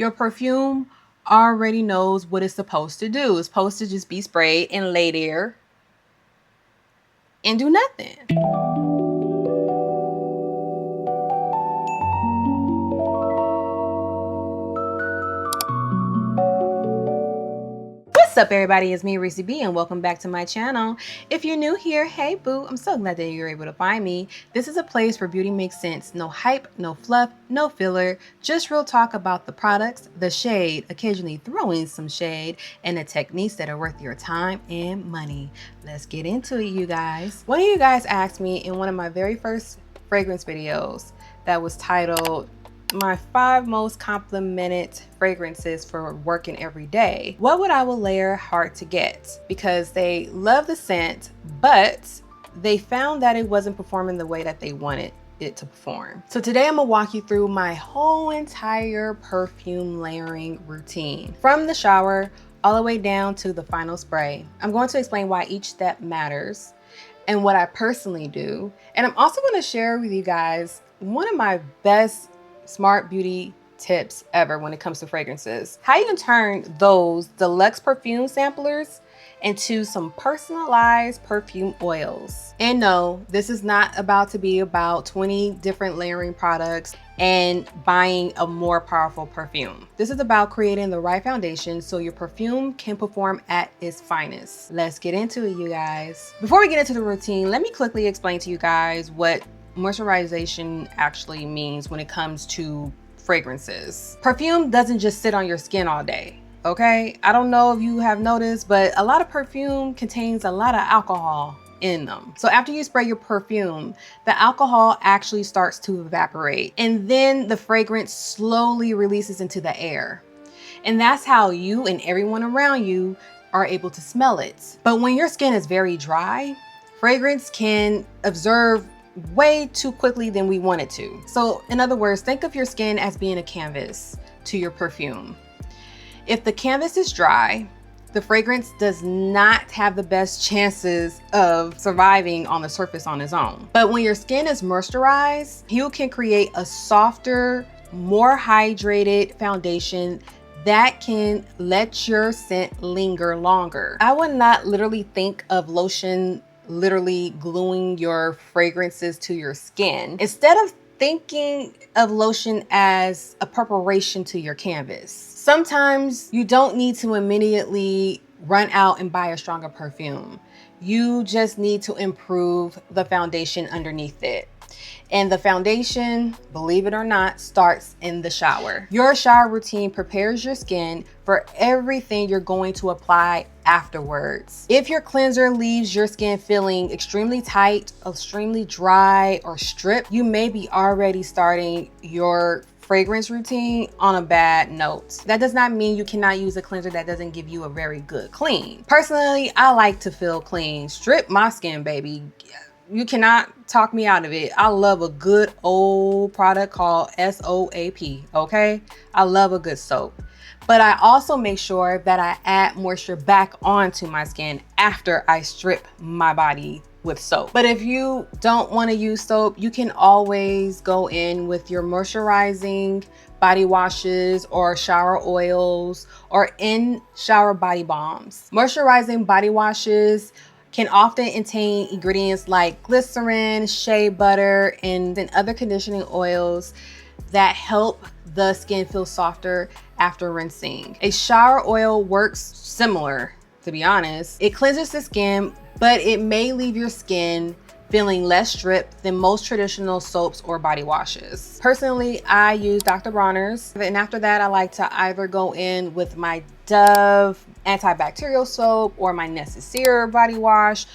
Your perfume already knows what it's supposed to do. It's supposed to just be sprayed and lay there and do nothing. What's up, everybody? It's me, Rissie B, and welcome back to my channel. If you're new here, hey boo, I'm so glad that you're able to find me. This is a place where beauty makes sense. No hype, no fluff, no filler, just real talk about the products, the shade, occasionally throwing some shade, and the techniques that are worth your time and money. Let's get into it, you guys. One of you guys asked me in one of my very first fragrance videos that was titled my 5 most complimented fragrances for working every day, what would I layer hard to get? Because they love the scent, but they found that it wasn't performing the way that they wanted it to perform. So today I'm gonna walk you through my whole entire perfume layering routine, from the shower all the way down to the final spray. I'm going to explain why each step matters and what I personally do. And I'm also going to share with you guys one of my best smart beauty tips ever when it comes to fragrances. How you can turn those deluxe perfume samplers into some personalized perfume oils. And no, this is not about to be about 20 different layering products and buying a more powerful perfume. This is about creating the right foundation so your perfume can perform at its finest. Let's get into it, you guys. Before we get into the routine, let me quickly explain to you guys what moisturization actually means when it comes to fragrances. Perfume doesn't just sit on your skin all day, okay? I don't know if you have noticed, but a lot of perfume contains a lot of alcohol in them. So after you spray your perfume, the alcohol actually starts to evaporate, and then the fragrance slowly releases into the air. And that's how you and everyone around you are able to smell it. But when your skin is very dry, fragrance can absorb way too quickly than we want it to. So in other words, think of your skin as being a canvas to your perfume. If the canvas is dry, the fragrance does not have the best chances of surviving on the surface on its own. But when your skin is moisturized, you can create a softer, more hydrated foundation that can let your scent linger longer. I would not literally think of lotion literally gluing your fragrances to your skin. Instead of thinking of lotion as a preparation to your canvas. Sometimes you don't need to immediately run out and buy a stronger perfume. You just need to improve the foundation underneath it. And the foundation, believe it or not, starts in the shower. Your shower routine prepares your skin for everything you're going to apply afterwards. If your cleanser leaves your skin feeling extremely tight, extremely dry, or stripped, you may be already starting your fragrance routine on a bad note. That does not mean you cannot use a cleanser that doesn't give you a very good clean. Personally, I like to feel clean. Strip my skin, baby. You cannot talk me out of it. I love a good old product called SOAP, okay? I love a good soap. But I also make sure that I add moisture back onto my skin after I strip my body with soap. But if you don't want to use soap, you can always go in with your moisturizing body washes or shower oils or in shower body balms. Moisturizing body washes can often contain ingredients like glycerin, shea butter, and then other conditioning oils that help the skin feel softer after rinsing. A shower oil works similar, to be honest. It cleanses the skin, but it may leave your skin feeling less stripped than most traditional soaps or body washes. Personally, I use Dr. Bronner's, and after that, I like to either go in with my Dove antibacterial soap or my Necessaire body wash.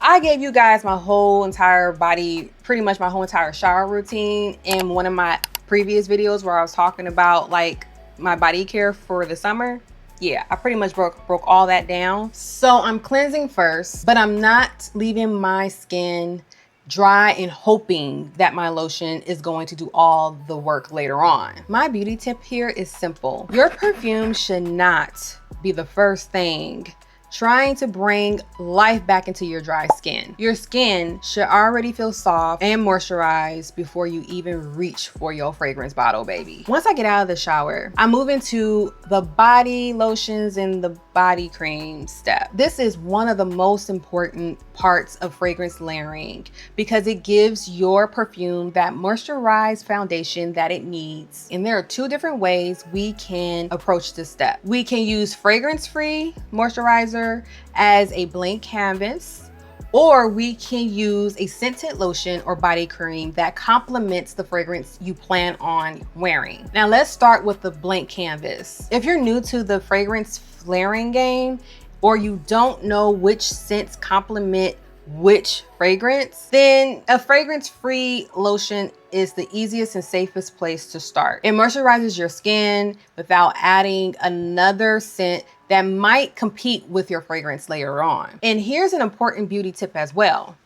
I gave you guys my whole entire body, pretty much my whole entire shower routine in one of my previous videos where I was talking about like my body care for the summer. Yeah, I pretty much broke all that down. So I'm cleansing first, but I'm not leaving my skin dry and hoping that my lotion is going to do all the work later on. My beauty tip here is simple. Your perfume should not be the first thing trying to bring life back into your dry skin. Your skin should already feel soft and moisturized before you even reach for your fragrance bottle, baby. Once I get out of the shower, I move into the body lotions and the body cream step. This is one of the most important parts of fragrance layering because it gives your perfume that moisturized foundation that it needs. And there are two different ways we can approach this step. We can use fragrance-free moisturizer as a blank canvas, or we can use a scented lotion or body cream that complements the fragrance you plan on wearing. Now let's start with the blank canvas. If you're new to the fragrance layering game, or you don't know which scents complement which fragrance, then a fragrance-free lotion is the easiest and safest place to start. It moisturizes your skin without adding another scent that might compete with your fragrance later on. And here's an important beauty tip as well.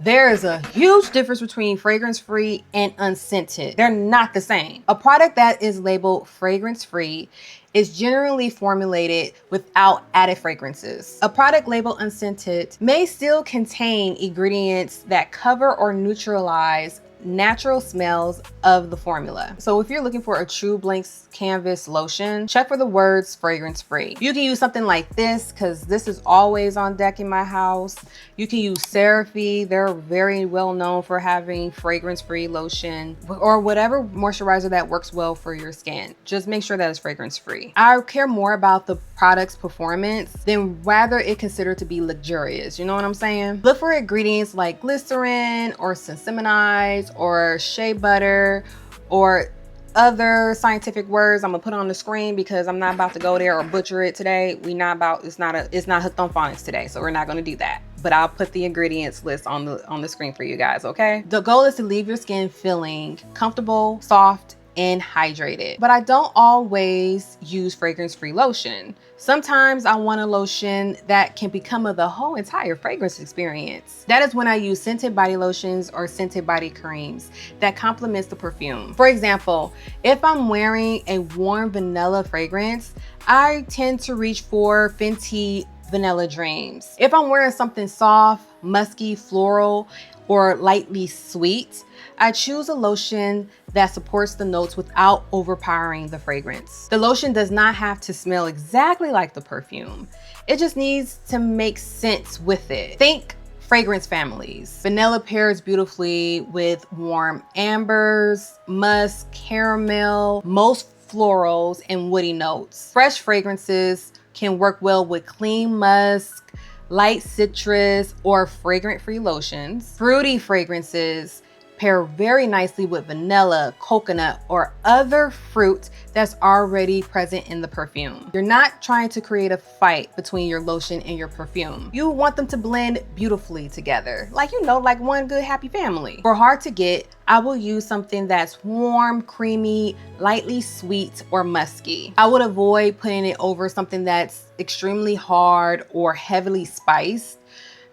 There is a huge difference between fragrance-free and unscented. They're not the same. A product that is labeled fragrance-free is generally formulated without added fragrances. A product labeled unscented may still contain ingredients that cover or neutralize natural smells of the formula. So if you're looking for a true blank canvas lotion, check for the words fragrance free. You can use something like this because this is always on deck in my house. You can use CeraVe. They're very well known for having fragrance free lotion, or whatever moisturizer that works well for your skin. Just make sure that it's fragrance free. I care more about the product's performance than whether it considered to be luxurious. You know what I'm saying? Look for ingredients like glycerin or sensiminize or shea butter or other scientific words I'm gonna put on the screen because I'm not about to go there or butcher it today. It's not hooked on phonics today, so we're not gonna do that. But I'll put the ingredients list on the screen for you guys, okay? The goal is to leave your skin feeling comfortable, soft, and hydrated. But I don't always use fragrance-free lotion. Sometimes I want a lotion that can become the whole entire fragrance experience. That is when I use scented body lotions or scented body creams that complements the perfume. For example, if I'm wearing a warm vanilla fragrance, I tend to reach for Fenty Vanilla Dreams. If I'm wearing something soft, musky, floral, or lightly sweet, I choose a lotion that supports the notes without overpowering the fragrance. The lotion does not have to smell exactly like the perfume. It just needs to make sense with it. Think fragrance families. Vanilla pairs beautifully with warm ambers, musk, caramel, most florals, and woody notes. Fresh fragrances can work well with clean musk, light citrus, or fragrant-free lotions. Fruity fragrances pair very nicely with vanilla, coconut, or other fruit that's already present in the perfume. You're not trying to create a fight between your lotion and your perfume. You want them to blend beautifully together, like one good happy family. For hard to get, I will use something that's warm, creamy, lightly sweet, or musky. I would avoid putting it over something that's extremely hard or heavily spiced,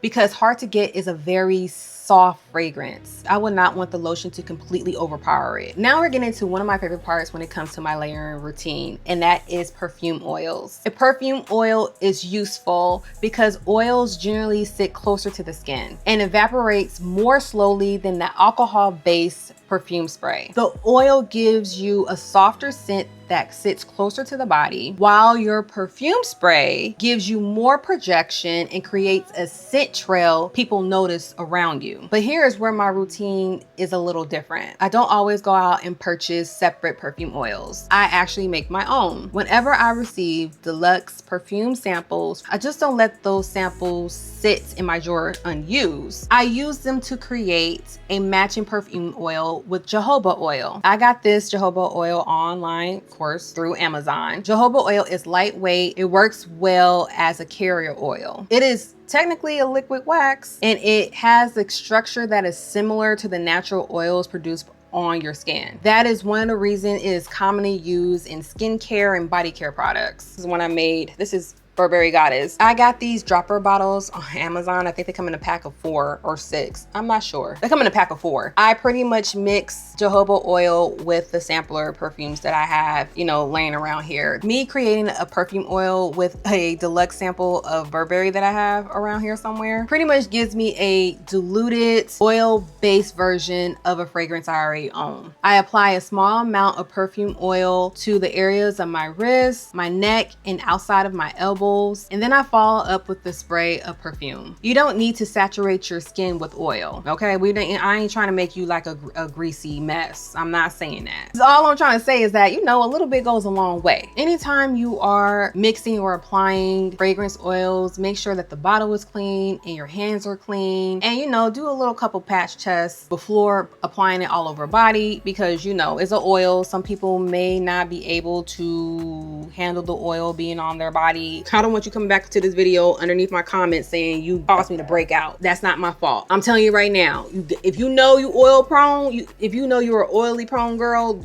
because hard to get is a very soft fragrance. I would not want the lotion to completely overpower it. Now we're getting into one of my favorite parts when it comes to my layering routine, and that is perfume oils. A perfume oil is useful because oils generally sit closer to the skin and evaporates more slowly than the alcohol-based perfume spray. The oil gives you a softer scent that sits closer to the body, while your perfume spray gives you more projection and creates a scent trail people notice around you. But here's where my routine is a little different. I don't always go out and purchase separate perfume oils. I actually make my own. Whenever I receive deluxe perfume samples, I just don't let those samples sit in my drawer unused. I use them to create a matching perfume oil with jojoba oil. I got this jojoba oil online, of course, through Amazon. Jojoba oil is lightweight. It works well as a carrier oil. It is technically a liquid wax, and it has a structure that is similar to the natural oils produced on your skin. That is one of the reasons it is commonly used in skincare and body care products. This is one I made. This is Burberry Goddess. I got these dropper bottles on Amazon. I think they come in a pack of 4 or 6. I'm not sure. They come in a pack of 4. I pretty much mix jojoba oil with the sampler perfumes that I have, you know, laying around here. Me creating a perfume oil with a deluxe sample of Burberry that I have around here somewhere pretty much gives me a diluted oil-based version of a fragrance I already own. I apply a small amount of perfume oil to the areas of my wrists, my neck, and outside of my elbows, and then I follow up with the spray of perfume. You don't need to saturate your skin with oil, okay? I ain't trying to make you like a greasy mess. I'm not saying that. So all I'm trying to say is that, you know, a little bit goes a long way. Anytime you are mixing or applying fragrance oils, make sure that the bottle is clean and your hands are clean, and, you know, do a little couple patch tests before applying it all over body, because, you know, it's an oil. Some people may not be able to handle the oil being on their body. I don't want you coming back to this video underneath my comments saying you caused me to break out. That's not my fault. I'm telling you right now, if you know you oil prone, if you know you're an oily prone girl,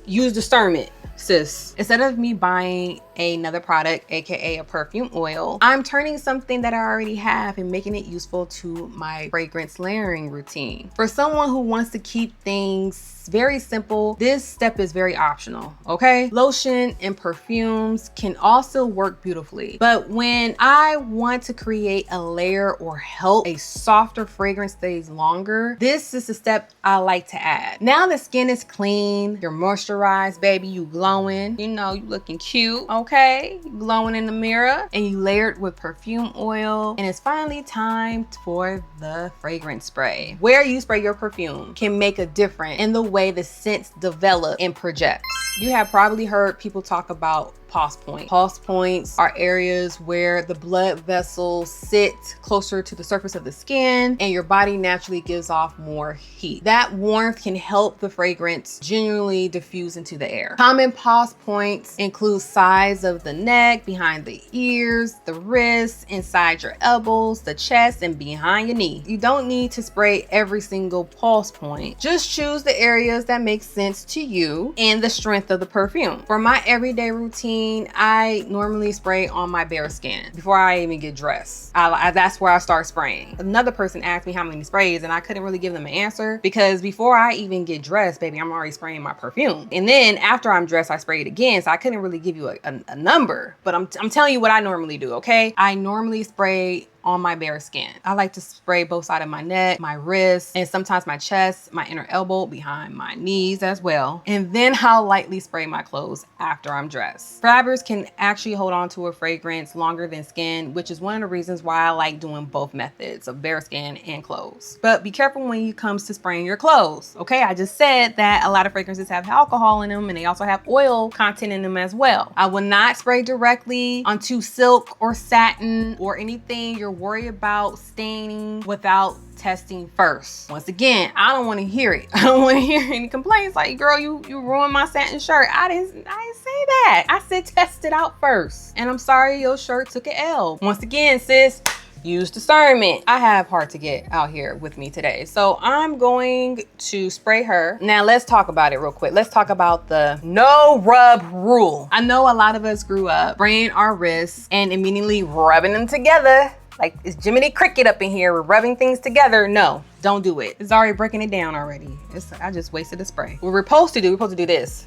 use discernment, sis. Instead of me buying another product, aka a perfume oil, I'm turning something that I already have and making it useful to my fragrance layering routine. For someone who wants to keep things very simple, this step is very optional, okay? Lotion and perfumes can also work beautifully, but when I want to create a layer or help a softer fragrance stays longer, this is the step I like to add. Now the skin is clean, you're moisturized, baby, you glowing, you know, you looking cute, okay? You glowing in the mirror, and you layered with perfume oil, and it's finally time for the fragrance spray. Where you spray your perfume can make a difference in the way the scents develop and projects. You have probably heard people talk about pulse points. Pulse points are areas where the blood vessels sit closer to the surface of the skin and your body naturally gives off more heat. That warmth can help the fragrance genuinely diffuse into the air. Common pulse points include sides of the neck, behind the ears, the wrists, inside your elbows, the chest, and behind your knee. You don't need to spray every single pulse point. Just choose the areas that make sense to you and the strength of the perfume. For my everyday routine, I normally spray on my bare skin before I even get dressed. That's where I start spraying. Another person asked me how many sprays, and I couldn't really give them an answer because before I even get dressed, baby, I'm already spraying my perfume. And then after I'm dressed, I spray it again. So I couldn't really give you a number, but I'm telling you what I normally do, okay? I normally spray on my bare skin. I like to spray both sides of my neck, my wrists, and sometimes my chest, my inner elbow, behind my knees as well. And then I'll lightly spray my clothes after I'm dressed. Fabrics can actually hold on to a fragrance longer than skin, which is one of the reasons why I like doing both methods of bare skin and clothes. But be careful when it comes to spraying your clothes, okay? I just said that a lot of fragrances have alcohol in them and they also have oil content in them as well. I will not spray directly onto silk or satin or anything you're worried about staining without testing first. Once again, I don't want to hear it. I don't want to hear any complaints like, girl, you ruined my satin shirt. I didn't say that. I said test it out first. And I'm sorry your shirt took an L. Once again, sis, use discernment. I have hard to get out here with me today. So I'm going to spray her. Now let's talk about it real quick. Let's talk about the no rub rule. I know a lot of us grew up spraying our wrists and immediately rubbing them together. Like it's Jiminy Cricket up in here. We're rubbing things together. No, don't do it. It's already breaking it down already. I just wasted the spray. We're supposed to do this.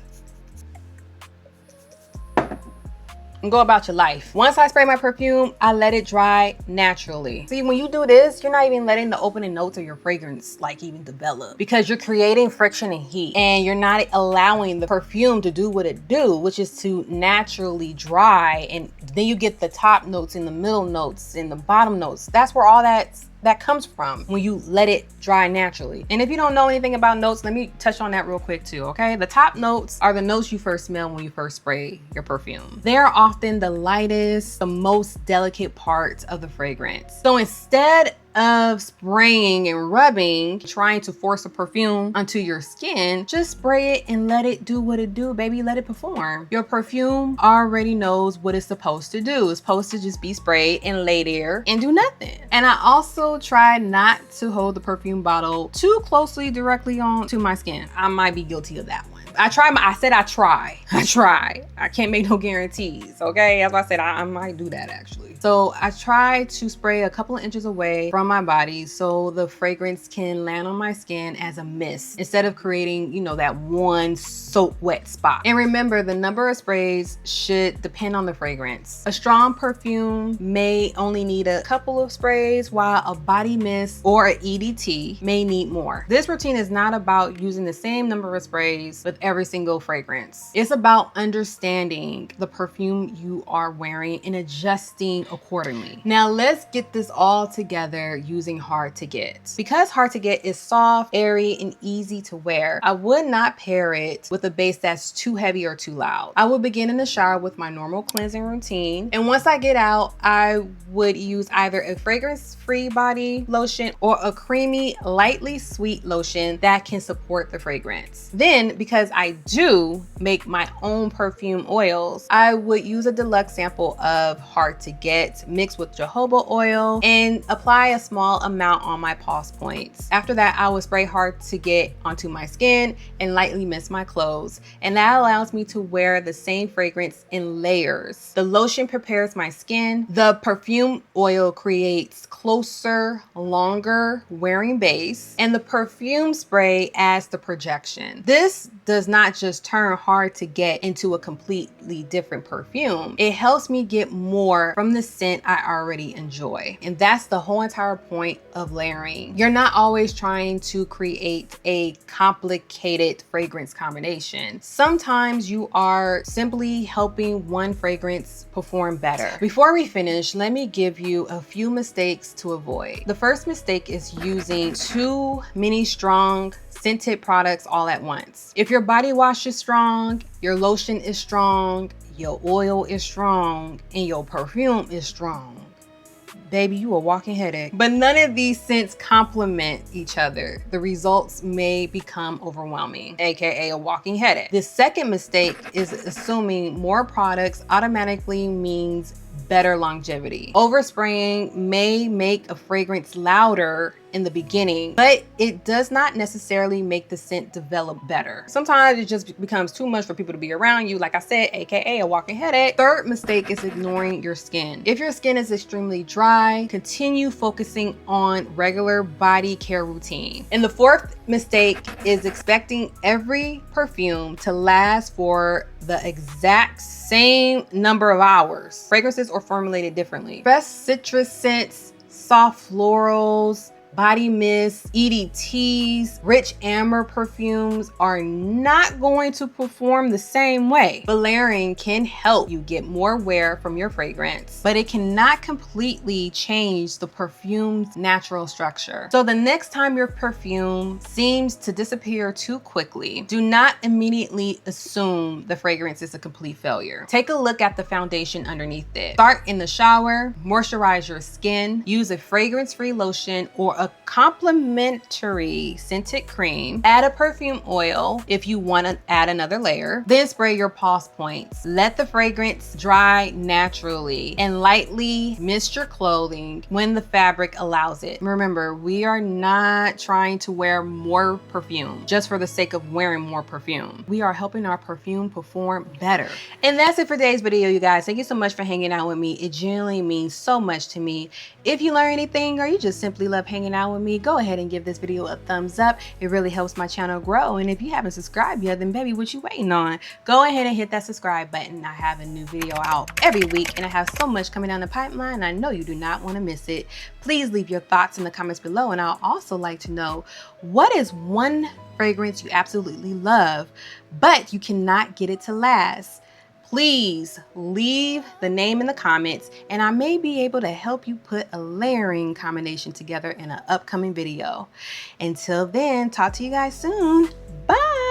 And go about your life. Once I spray my perfume, I let it dry naturally. See, when you do this, you're not even letting the opening notes of your fragrance like even develop, because you're creating friction and heat, and you're not allowing the perfume to do what it do, which is to naturally dry. And then you get the top notes and the middle notes and the bottom notes. That's where all that comes from, when you let it dry naturally. And if you don't know anything about notes, let me touch on that real quick too, okay? The top notes are the notes you first smell when you first spray your perfume. They're often the lightest, the most delicate parts of the fragrance. So instead of spraying and rubbing, trying to force a perfume onto your skin, just spray it and let it do what it do, baby. Let it perform. Your perfume already knows what it's supposed to do. It's supposed to just be sprayed and lay there and do nothing. And I also try not to hold the perfume bottle too closely directly onto my skin. I might be guilty of that one. I said I try. I can't make no guarantees, okay? As I said, I might do that actually. So I try to spray a couple of inches away from my body so the fragrance can land on my skin as a mist instead of creating, you know, that one soap wet spot. And remember, the number of sprays should depend on the fragrance. A strong perfume may only need a couple of sprays, while a body mist or an EDT may need more. This routine is not about using the same number of sprays with every single fragrance. It's about understanding the perfume you are wearing and adjusting accordingly. Now let's get this all together using Hard to Get. Because Hard to Get is soft, airy, and easy to wear, I would not pair it with a base that's too heavy or too loud. I would begin in the shower with my normal cleansing routine, and once I get out, I would use either a fragrance-free body lotion or a creamy, lightly sweet lotion that can support the fragrance. Then, because I do make my own perfume oils, I would use a deluxe sample of Hard to Get mixed with jojoba oil and apply a small amount on my pulse points. After that, I would spray Hard to Get onto my skin and lightly mist my clothes, and that allows me to wear the same fragrance in layers. The lotion prepares my skin. The perfume oil creates closer, longer wearing base, and the perfume spray adds the projection. This does not just turn Hard to Get into a completely different perfume. It helps me get more from the scent I already enjoy. And that's the whole entire point of layering. You're not always trying to create a complicated fragrance combination. Sometimes you are simply helping one fragrance perform better. Before we finish, let me give you a few mistakes to avoid. The first mistake is using too many strong scented products all at once. If your body wash is strong, your lotion is strong, your oil is strong, and your perfume is strong, baby, you a walking headache. But none of these scents complement each other. The results may become overwhelming, aka a walking headache. The second mistake is assuming more products automatically means better longevity. Overspraying may make a fragrance louder in the beginning, but it does not necessarily make the scent develop better. Sometimes it just becomes too much for people to be around you, like I said, aka a walking headache. Third mistake is ignoring your skin. If your skin is extremely dry, continue focusing on regular body care routine. And the fourth mistake is expecting every perfume to last for the exact same number of hours. Fragrances are formulated differently. Fresh citrus scents, soft florals, body mists, EDTs, rich amber perfumes are not going to perform the same way. But layering can help you get more wear from your fragrance, but it cannot completely change the perfume's natural structure. So the next time your perfume seems to disappear too quickly, do not immediately assume the fragrance is a complete failure. Take a look at the foundation underneath it. Start in the shower, moisturize your skin, use a fragrance-free lotion or a complementary scented cream. Add a perfume oil if you want to add another layer. Then spray your pulse points. Let the fragrance dry naturally and lightly mist your clothing when the fabric allows it. Remember, we are not trying to wear more perfume just for the sake of wearing more perfume. We are helping our perfume perform better. And that's it for today's video, you guys. Thank you so much for hanging out with me. It genuinely means so much to me. If you learn anything or you just simply love hanging out with me, go ahead and give this video a thumbs up. It really helps my channel grow. And if you haven't subscribed yet, then baby, what you waiting on? Go ahead and hit that subscribe button. I have a new video out every week and I have so much coming down the pipeline, and I know you do not want to miss it. Please leave your thoughts in the comments below, and I'll also like to know, what is one fragrance you absolutely love but you cannot get it to last? Please leave the name in the comments and I may be able to help you put a layering combination together in an upcoming video. Until then, talk to you guys soon. Bye.